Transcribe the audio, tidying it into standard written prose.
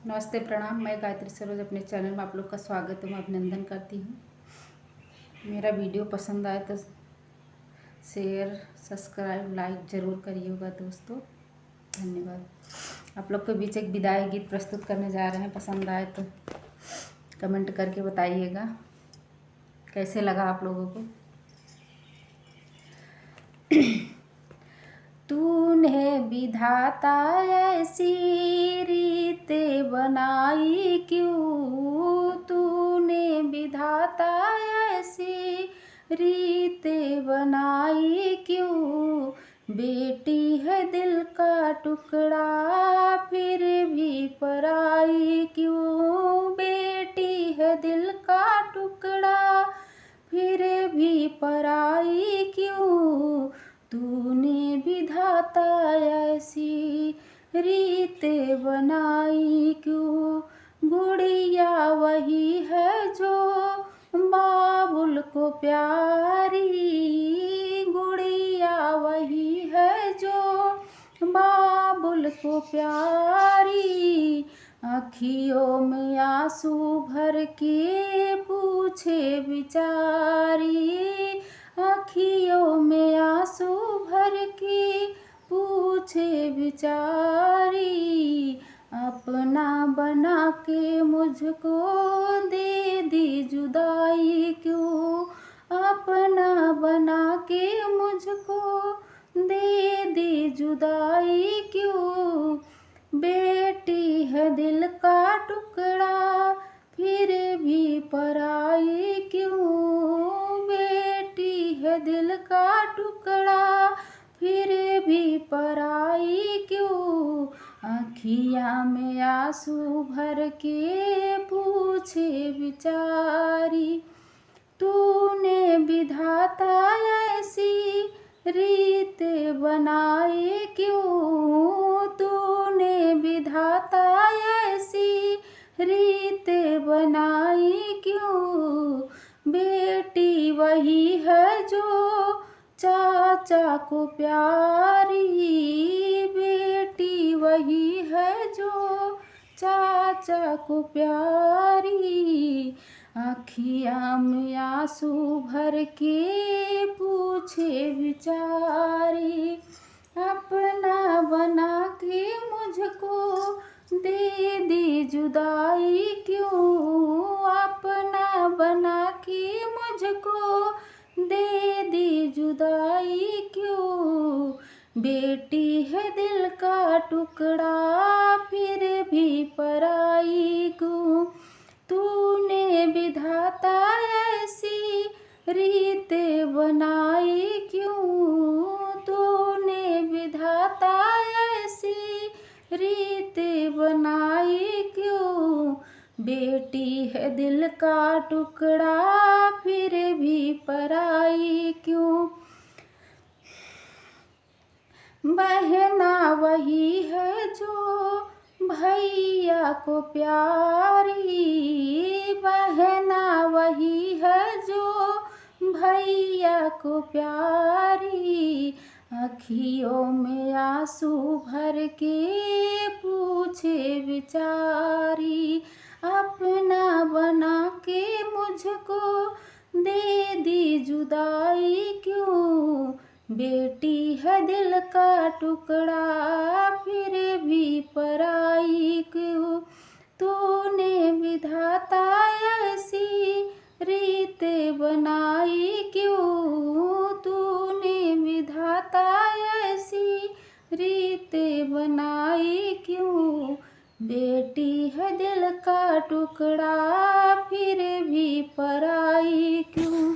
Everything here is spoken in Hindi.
नमस्ते, प्रणाम। मैं गायत्री सरोज अपने चैनल में आप लोग का स्वागत एवं अभिनंदन करती हूँ। मेरा वीडियो पसंद आए तो शेयर, सब्सक्राइब, लाइक ज़रूर करिएगा दोस्तों। धन्यवाद। आप लोग के बीच एक विदाई गीत प्रस्तुत करने जा रहे हैं। पसंद आए तो कमेंट करके बताइएगा कैसे लगा आप लोगों को। तूने विधाता ऐसी रीतें बनाई क्यों, तूने विधाता ऐसी रीतें बनाई क्यों। बेटी है दिल का टुकड़ा फिर भी पराई क्यों, बेटी है दिल का टुकड़ा फिर भी पराई क्यों। तूने विधाता ऐसी रीतें बनाई क्यों। गुड़िया वही है जो बाबुल को प्यारी, गुड़िया वही है जो बाबुल को प्यारी। आँखियों में आंसू भर के पूछे बिचारी, आँखियों में आंसू भर के पूछे बिचारी। अपना बना के मुझको दे दी जुदाई क्यों, अपना बना के मुझको दे दी जुदाई क्यों। बेटी है दिल का टुकड़ा फिर भी पराई क्यों, बेटी है दिल का टुकड़ा फिर भी पराई क्यों। आँखियाँ में आंसू भर के पूछे बिचारी। तूने विधाता ऐसी रीतें बनाई क्यों, तूने विधाता ऐसी रीतें बनाई क्यों। बेटी वही है जो चाचा को प्यारी, बेटी वही है जो चाचा को प्यारी। आँखियाँ में आंसू भर के पूछे बिचारी। अपना बना के मुझको दे दी जुदाई क्यों, अपना बना के मुझको दे दी जुदाई क्यों। बेटी है दिल का टुकड़ा फिर भी पराई क्यों। तूने विधाता ऐसी रीतें बनाई क्यों, तूने विधाता ऐसी रीतें बनाई क्यों। बेटी है दिल का टुकड़ा फिर भी पराई क्यों। बहना वही है जो भैया को प्यारी, बहना वही है जो भैया को प्यारी। आँखियों में आंसू भर के पूछे बिचारी। अपना बना के मुझको दे दी जुदाई क्यों। बेटी है दिल का टुकड़ा फिर भी पराई क्यों। तूने विधाता ऐसी रीतें बनाई क्यों, तूने विधाता ऐसी रीतें बनाई क्यों। बेटी है दिल का टुकड़ा फिर भी पराई क्यों।